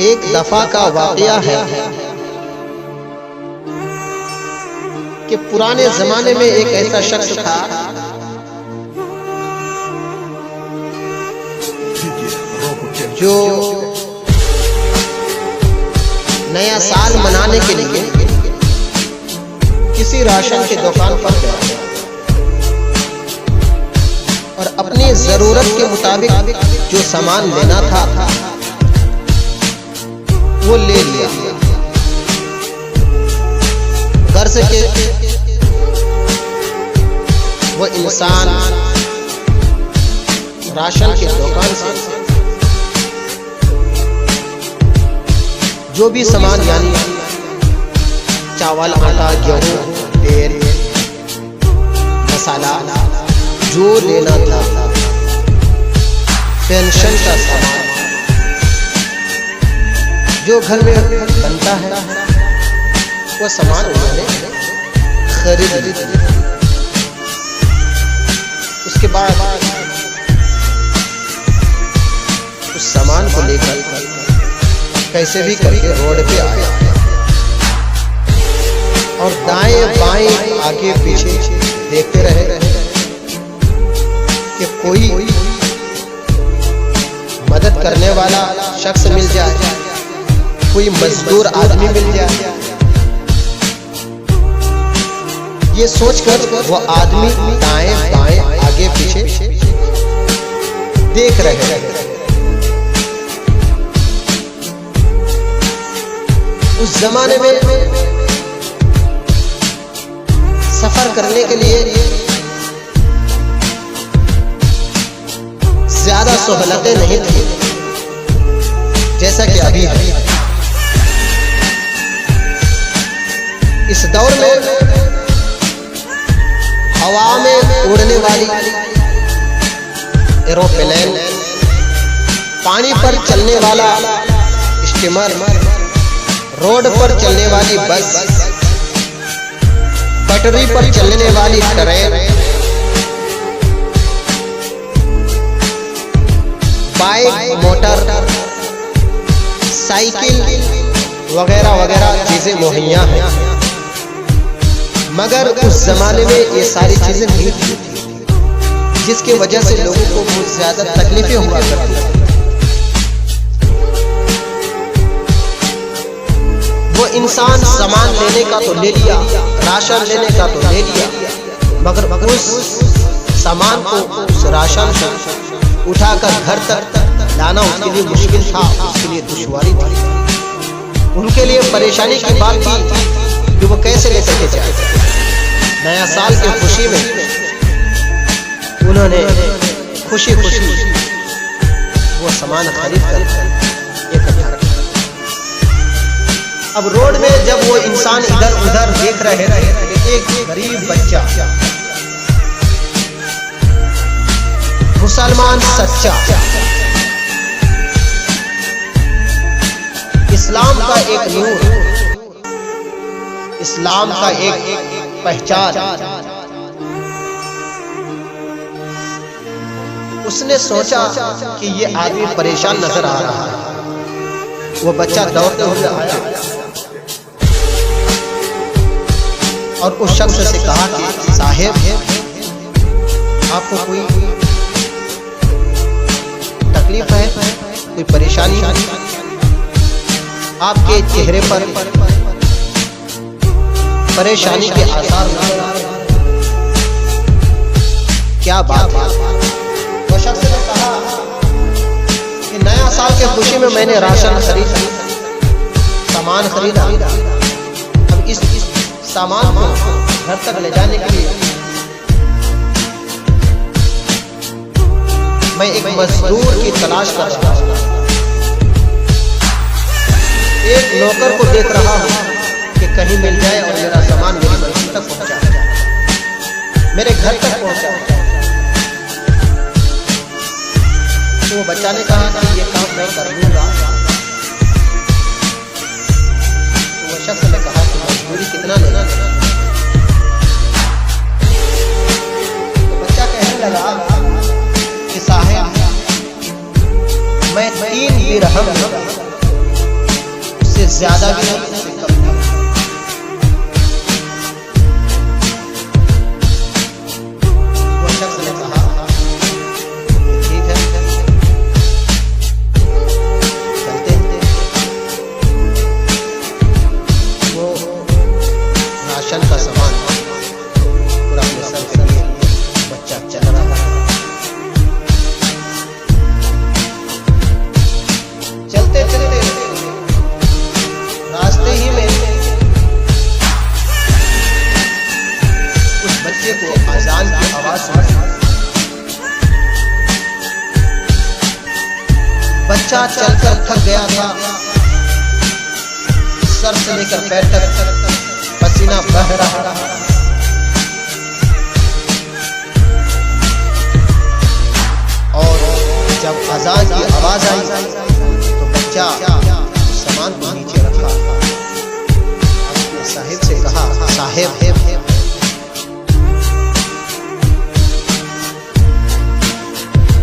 एक दफा का वाकया है कि पुराने जमाने में एक ऐसा शख्स था जो नया साल मनाने के लिए किसी राशन की दुकान पर गया और अपनी जरूरत के मुताबिक जो सामान लेना था वो ले लिया। गर्ज के वो इंसान राशन की दुकान से जो भी सामान यानी चावल, आटा, गेहूं, तेल, मसाला जो लेना था, पेंशन का सामान जो घर में बनता है, वो सामान उन्होंने खरीद लिया। उसके बाद उस सामान को लेकर कैसे भी करके रोड पे आया और दाएं बाएं आगे पीछे देखते रहे कि कोई मदद करने वाला शख्स मिल जाए, कोई मजदूर आदमी मिल जाए। ये सोचकर वो आदमी दाएं बाएं आगे पीछे देख रहे हैं। उस जमाने में सफर करने के लिए ज्यादा सहूलतें नहीं थी जैसा कि अभी है। इस दौर में हवा में उड़ने वाली एरोप्लेन, पानी पर चलने वाला स्टीमर, रोड पर चलने वाली बस, पटरी पर चलने वाली ट्रेन, बाइक, मोटर साइकिल वगैरह वगैरह चीजें मुहैया हैं। मगर उस जमाने में ये सारी चीजें नहीं थी, जिसकी वजह से लोगों को बहुत ज्यादा तकलीफें हुआ करती। वो इंसान सामान लेने का तो ले लिया, राशन लेने का तो ले लिया, मगर उस सामान को, उस राशन को उठाकर घर तक लाना उसके लिए मुश्किल था, उसके लिए दुश्वारी थी, उनके लिए परेशानी की बात थी कि वो कैसे ले सके जाए। नया साल की खुशी में उन्होंने खुशी खुशी वो सामान खरीद कर इकट्ठा किया। अब रोड में जब वो इंसान इधर उधर देख रहे थे, एक गरीब बच्चा, मुसलमान सच्चा, इस्लाम का एक नूर, इस्लाम का एक पहचान, उसने सोचा कि ये आदमी परेशान नजर आ रहा है। वो बच्चा दौड़ते हुए आया और उस शख्स से कहा कि साहेब, आपको कोई तकलीफ है, कोई परेशानी है? आपके चेहरे पर परेशानी के आसार नजर आ रहे हैं, क्या बात है? वो शख्स ने कहा कि नया साल के खुशी में मैंने राशन खरीदा, सामान खरीदा, अब इस सामान को घर तक ले जाने के लिए मैं एक मजदूर की तलाश कर रहा हूं, एक नौकर को देख रहा हूं कि कहीं मिल जाए और मेरा सामान मेरी मंजिल तक पहुंचा जाए, मेरे घर तक पहुंचा। तो वो बच्चा ने कहा कि ये काम मैं कर लूंगा। तो वो शख्स ने कहा कि मजदूरी कितना लेना? तो बच्चा कहने लगा कि साहब, मैं 3 दिरहम ज्यादा भी नहीं, इससे कम भी नहीं। वो शख्स ने कहा ठीक है, चलते हैं। वो राशन का सामान पूरा अपने सर पे लिए बच्चा चल रहा है। चलते चलते रास्ते ही में उस बच्चे को अजान की आवाज सुनाई। बच्चा चलकर थक गया था, सर से लेकर पैर तक पसीना बह रहा था। और जब अजान की आवाज आई तो बच्चा सामान को नीचे रखा, अपने साहिब से कहा साहिब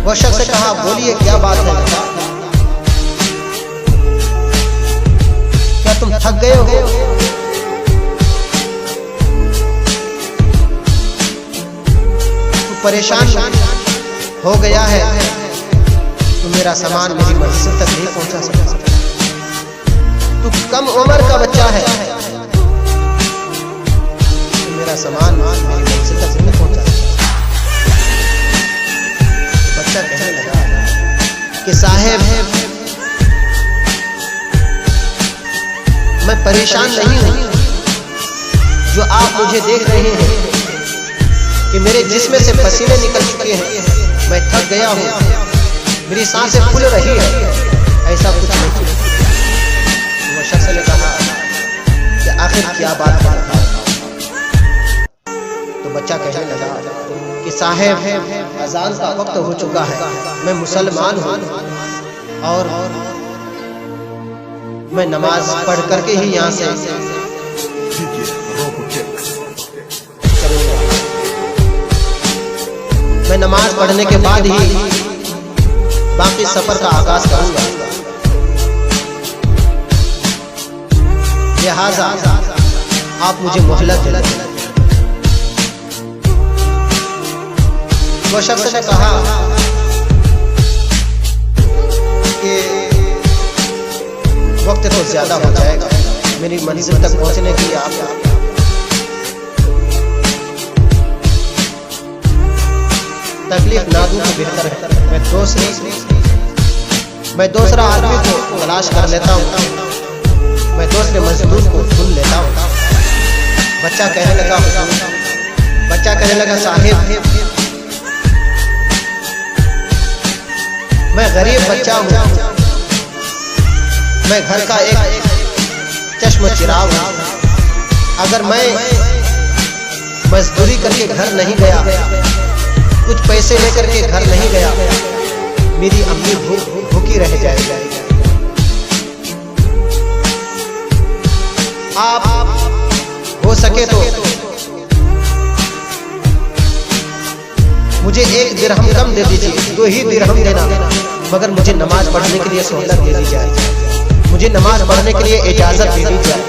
वो शख्स से कहा बोलिए क्या बात है, क्या तुम थक गए हो? तू परेशान हो गया है, तू मेरा सामान मेरी मंजिल तक नहीं पहुंचा सकता। तू कम उम्र का बच्चा है, तू मेरा सामान मेरी मंजिल तक नहीं पहुंचा सकता। तो बच्चा कहने लगा कि साहब मैं परेशान नहीं हूं, जो आप मुझे देख रहे हैं कि मेरे जिस्म से पसीने निकल चुके हैं, मैं थक गया हूं, मेरी सांसें फूल रही है, ऐसा कुछ नहीं। वो शख्स ने कहा कि आखिर क्या बात है? तो बच्चा कहने लगा कि साहब अजान का वक्त हो चुका है, मैं मुसलमान हूँ और मैं नमाज पढ़ करके ही यहाँ से मैं नमाज पढ़ने के बाद ही बाकी सफर का आगाज करूंगा, लिहाजा आप मुझे मोहलत दिलाइए। वो शख्स ने कहा कि वक्त तो ज्यादा हो जाएगा, मेरी मंजिल तक पहुंचने के लिए आप तकलीफ ना दूं तो बेहतर है। मैं दूसरा आदमी को तलाश कर लेता हूँ, मैं दूसरे मजदूर को ढूंढ लेता हूँ। बच्चा कहने लगा साहिब मैं गरीब बच्चा हूँ, मैं घर का एक चश्म चिराग हूँ, अगर मैं मजदूरी करके घर नहीं गया, कुछ पैसे लेकर के घर नहीं गया, मेरी अम्मी भूखी रह जाएगी। आप हो सके तो मुझे 1 दिरहम कम दे दीजिए, 2 ही दिरहम देना, मगर मुझे नमाज पढ़ने के लिए सहूलत दे दी जाए, मुझे नमाज पढ़ने के लिए इजाजत दे दी जाए।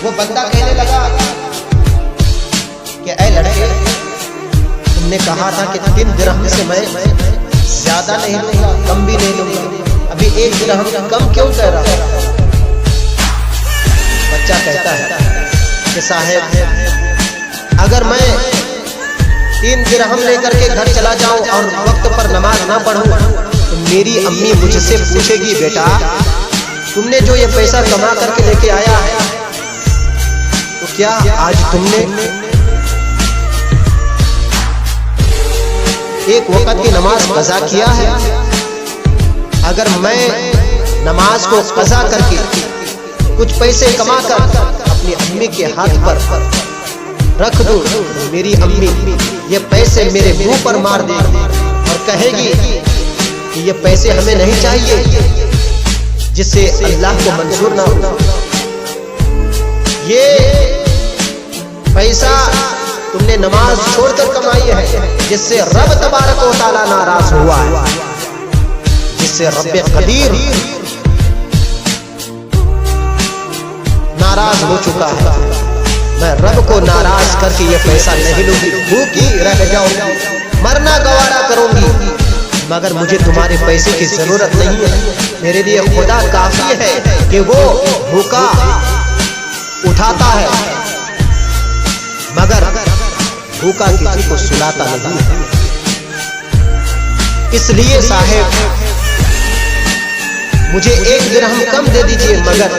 वो बंदा कहने लगा कि ऐ लड़के, तुमने कहा था कि 3 दिरहम से मैं ज्यादा नहीं लूंगा, कम भी नहीं लूंगा, अभी 1 दिरहम कम क्यों कह रहा? बच्चा कहता है कि साहब अगर मैं 3 दिरहम लेकर के घर चला जाऊं और वक्त पर नमाज ना पढ़ूं तो मेरी अम्मी मुझसे पूछेगी बेटा तुमने जो ये पैसा कमा करके लेके आया है तो क्या आज तुमने एक वक्त की नमाज कज़ा किया है? अगर मैं नमाज को कज़ा करके कुछ पैसे कमा कर अपनी अम्मी के हाथ पर रख दूं, मेरी अम्मी ये पैसे मेरे मुंह पर मार देगी और कहेगी कि ये पैसे हमें नहीं चाहिए, जिससे अल्लाह को मंजूर ना हो। ये पैसा तुमने नमाज छोड़कर कमाई है, जिससे रब तबारक व तआला नाराज हुआ है, जिससे रब्बे कदीर नाराज हो चुका है। मैं रब को नाराज करके ये पैसा नहीं लूंगी, भूखी रह जाऊंगी, मरना गवारा करूंगी, मगर मुझे तुम्हारे पैसे की जरूरत नहीं है। मेरे लिए खुदा काफी है कि वो भूखा उठाता है, मगर भूखा किसी को सुलाता नहीं है। इसलिए साहेब मुझे 1 दिरहम कम दे दीजिए, मगर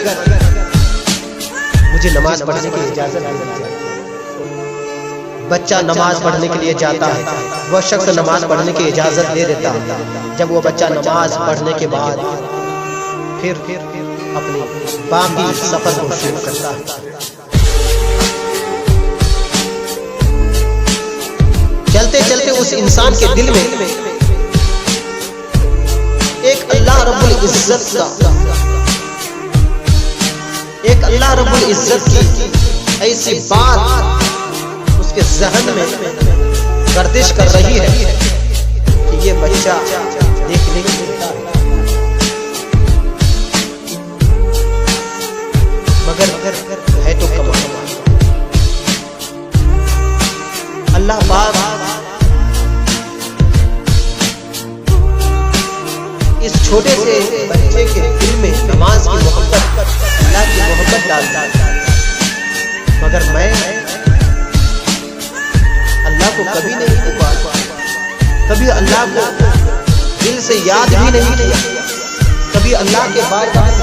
मुझे नमाज पढ़ने की इजाजत दे दीजिए। बच्चा नमाज पढ़ने के लिए जाता है, वह शख्स नमाज पढ़ने की इजाजत दे देता है। जब वो बच्चा नमाज पढ़ने के बाद फिर अपने बाकी सफर को शुरू करता है। चलते चलते उस इंसान के दिल में एक अल्लाह रब्बुल इज्जत का, एक अल्लाह रब्बुल इज्जत की ऐसी बात उसके ज़हन में गर्दिश कर रही है कि ये बच्चा देखने को मिलता है, मगर है तो कमा। अल्लाह पाक इस छोटे से बच्चे के दिल में नमाज की मोहब्बत, अल्लाह की मोहब्बत डालता है, मगर मैं अल्लाह को कभी नहीं पुकारा, कभी अल्लाह को दिल से याद भी नहीं किया, कभी अल्लाह के बार बस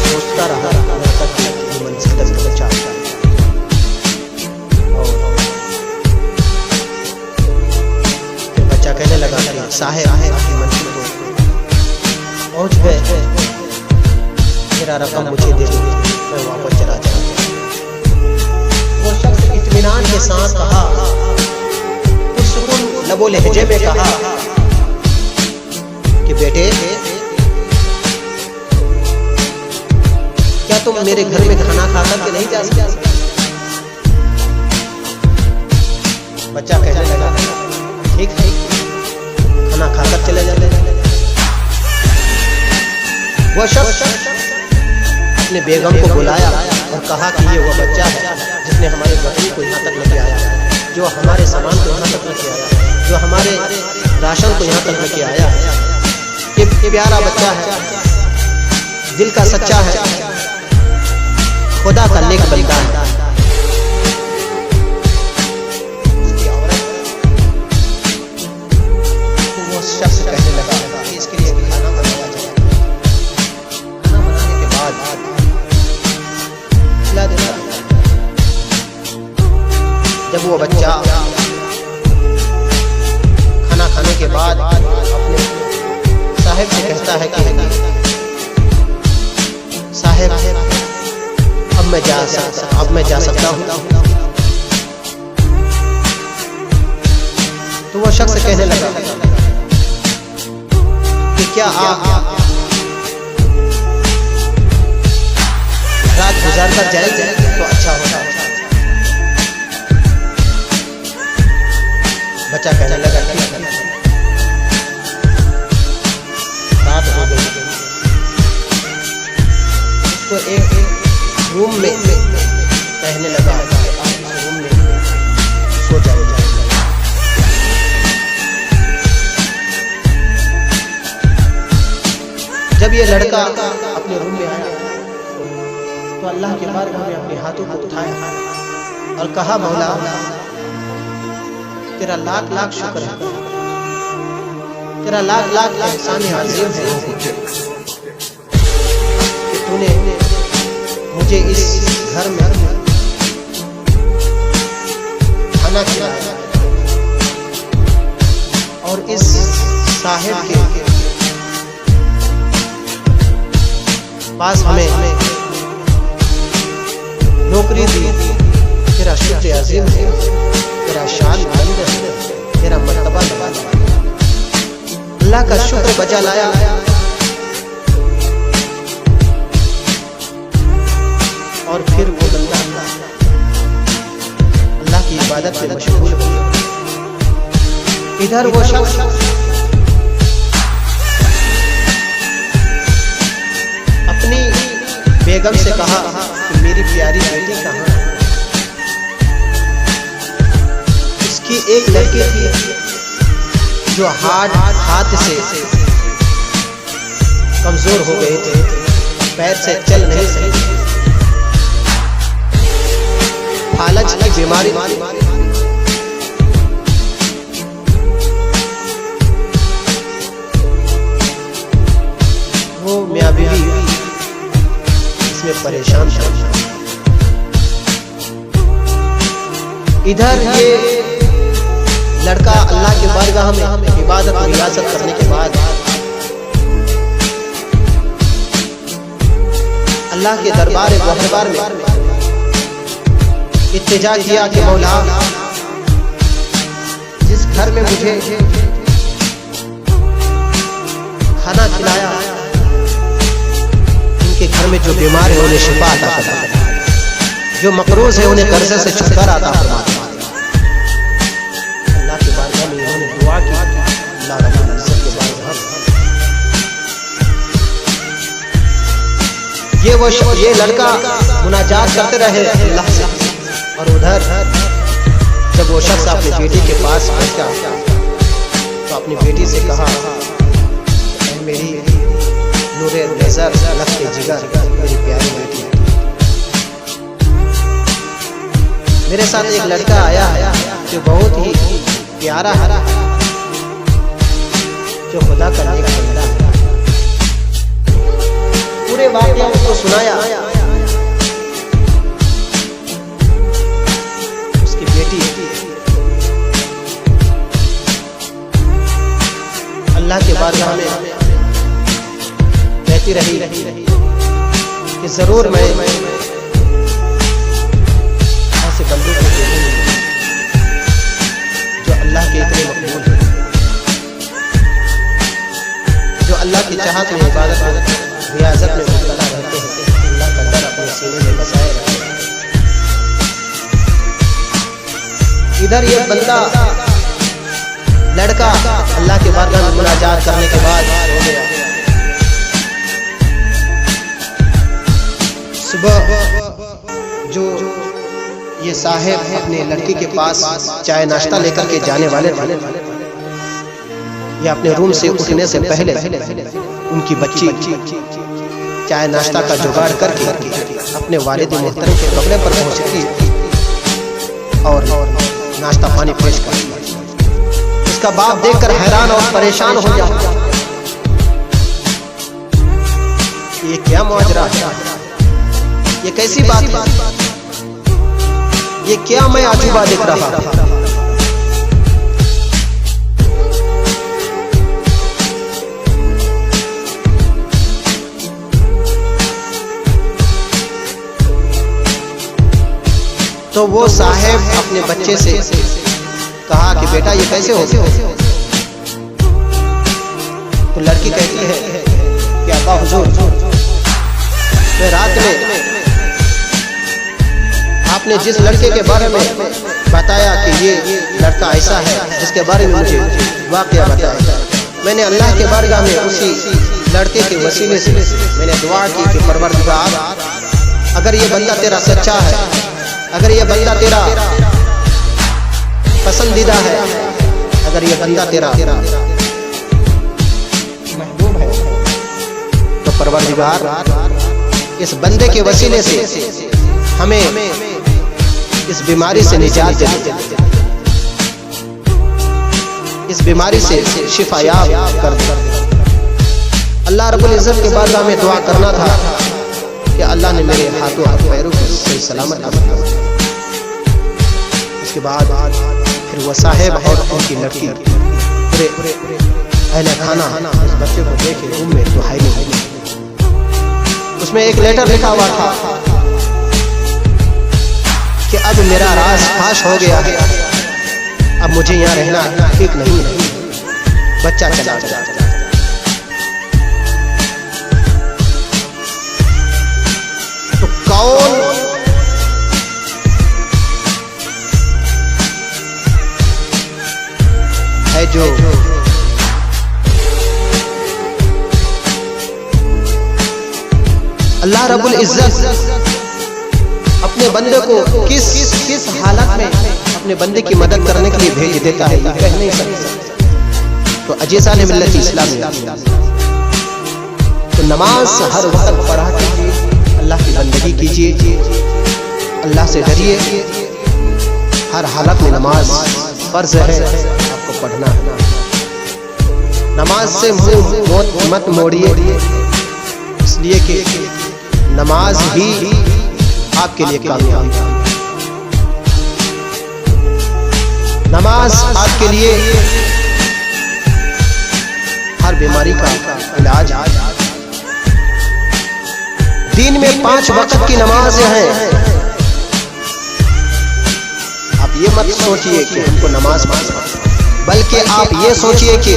सोचता रहा मंजिल तक पहुंचा। बच्चा कहने लगा साहेब मंजिल तो पहुंच गए, मेरा रकम मुझे दे दो, मैं वापस चला जाऊंगा। वो शख्स इत्मीनान के साथ कहा, पुरसुकून लबो लहजे में कहा कि बेटे क्या तुम मेरे घर में खाना खाकर के नहीं जा सकते? बच्चा कहने लगा ठीक है, खाना खाकर चले जाते। वो शख्स अपने बेगम को बुलाया और कहा कि ये वो बच्चा है जिसने हमारे बकरी को यहाँ तक लेके आया, जो हमारे सामान को यहाँ तक लेके आया, जो हमारे राशन को यहाँ तक लेके आया है। ये प्यारा बच्चा है, दिल का सच्चा है, खुदा का नेक बंदा है। तो वो शख्स कहने लगा कि इसके लिए खाना बनाया जाए, खाना बनाने के बाद खिला देता। जब वो बच्चा खाना खाने के बाद अपने साहिब से कहता है कि साहिब अब मैं जा सकता हूँ, तो वो शख्स कहने लगा कि क्या आप रात गुजार कर जाएंगे तो अच्छा होगा। बच्चा कहने लगा ठीक है। रात हो गई, उसको एक रूम में कहने लगा आप इस रूम में सो जाओ। जब ये लड़का अपने रूम में आया तो अल्लाह के बारगाह में अपने हाथों को उठाया और कहा मौला तेरा लाख लाख शुक्र है, तेरा लाख लाख एहसान अज़ीम है कि तूने मुझे इस घर में खाना खिलाया और इस साहिब के पास हमें नौकरी दी। तेरा शुक्र अज़ीम है, तेरा शान बुलंद है, तेरा मर्तबा नवाज़ा। अल्लाह का शुक्र बजा लाया और फिर वो बंदा अल्लाह की इबादत में मशगूल हो गया। इधर वो शख्स अपनी बेगम से कहा कि मेरी प्यारी बेटी कहाँ है? इसकी एक लड़की थी जो हाथ से कमजोर हो गए थे, पैर से चल नहीं सकते, फालज की बीमारी थी। वो मियां बीवी इसमें परेशान था। इधर ये लड़का अल्लाह के बारगाह में इबादत और रियासत करने के बाद अल्लाह के दरबार में इत्तिजा किया कि मौला, जिस घर में मुझे खाना खिलाया, उनके घर में जो बीमार है उन्हें शिफा अता फरमा, जो मकरूज है उन्हें कर्जे से छुटकारा अता फरमा। अल्लाह के बारगाह में उन्होंने दुआ की, अल्लाह रब्बुल इज्जत के बारगाह में ये लड़का मुनाजात करते रहे अल्लाह से। और उधर जब वो शख्स अपनी बेटी के पास पहुंचा तो अपनी बेटी से कहा, मेरी नूरे नजर लखते जिगर, मेरी प्यारी बेटी, मेरे साथ एक लड़का आया है जो बहुत ही प्यारा है, जो खुदा का नेक बंदा है। पूरे वाक़या उसको सुनाया। उसकी बेटी अल्लाह के बारगाह में कहती रही कि जरूर मैं ऐसे बंदे को देखूंगी जो अल्लाह के इतने मकबूल है, जो अल्लाह की चाहत में इबादत में रियाजत में मुब्तला रहते हैं, अल्लाह का डर अपने सीने में बसाए रहते हैं। इधर ये बंदा लड़का अल्लाह के बारगाह में मुनाजात करने के बाद हो गया। सुबह जो ये साहेब अपने लड़की के पास चाय नाश्ता लेकर के जाने वाले थे, ये अपने रूम से उठने से पहले उनकी बच्ची चाय नाश्ता का जुगाड़ करके अपने वालिद मोहतरम के कमरे पर पहुंचती और नाश्ता पानी पेश करती। उसका बाप देखकर हैरान और परेशान हो जाता, ये क्या माजरा है, ये कैसी बात है, ये क्या मैं अजूबा दिख रहा था। तो वो साहेब अपने बच्चे से कहा कि बेटा ये कैसे हो गया? तो लड़की कहती है कि अब्बा हुजूर, मैं रात में आपने जिस लड़के के बारे में बताया कि ये लड़का ऐसा है जिसके बारे में मुझे वाकया बताया, मैंने अल्लाह के बारगाह में उसी लड़के के वसीले से मैंने दुआ की कि परवरदिगार, अगर ये बंदा तेरा सच्चा है, अगर ये बंदा तेरा पसंदीदा है, अगर ये बंदा तेरा महबूब है, तो परवरदिगार इस बंदे के वसीले से हमें इस बीमारी से निजात दे, इस बीमारी से शिफायाब कर दे। अल्लाह रब्बुल इज्जत के बारगाह में दुआ करना था कि अल्लाह ने मेरे हाथों हाथ पैरों को सही सलामत रखा। उसके बाद फिर वो साहेब और उनकी लड़की पूरे अहले खाना उस बच्चे को देखे रूम में तो हाई नहीं। उसमें एक लेटर लिखा हुआ था कि अब मेरा राज फाश हो गया है, अब मुझे यहाँ रहना ठीक नहीं है, बच्चा चला गया। तो कौन इज्जत अपने बंदे को किस हालत में अपने बंदे की मदद करने के लिए भेज देता है, ये कह नहीं सकते। तो अजीज़ान मिल्लत इस्लामिया, तो नमाज हर वक्त पढ़ा कीजिए, अल्लाह की बंदगी कीजिए, अल्लाह से डरिए। हर हालत में नमाज फर्ज है, आपको पढ़ना है। नमाज से मुंह मत मोड़िए, इसलिए कि नमाज ही आपके लिए कामयाब है। नमाज आपके लिए हर बीमारी का इलाज है। दिन में 5 वक्त की नमाज है। आप ये मत सोचिए कि हमको नमाज पढ़ना, बल्कि आप ये सोचिए कि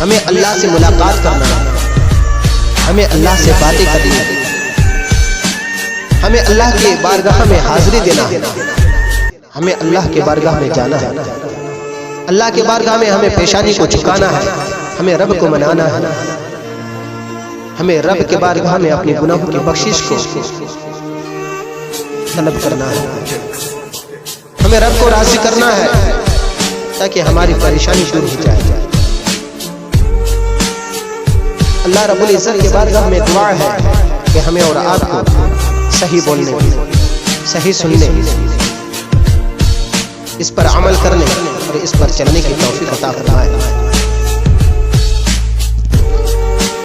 हमें अल्लाह से मुलाकात करना है, हमें अल्लाह से बातें करनी है, हमें अल्लाह के बारगाह में हाजिरी देना है, हमें अल्लाह के बारगाह में जाना है, अल्लाह के बारगाह में हमें पेशानी को झुकाना है, हमें रब को मनाना है, हमें रब के बारगाह में अपने गुनाहों की बख्शिश को तलब करना है, हमें रब को राजी करना है ताकि हमारी परेशानी दूर हो जाए। अल्लाह रब्बुल इज्जत के बारगाह में दुआ है कि हमें और आपको सही बोलने, सही सुनने, इस पर अमल करने और इस पर चलने की तौफीक अता फरमाए।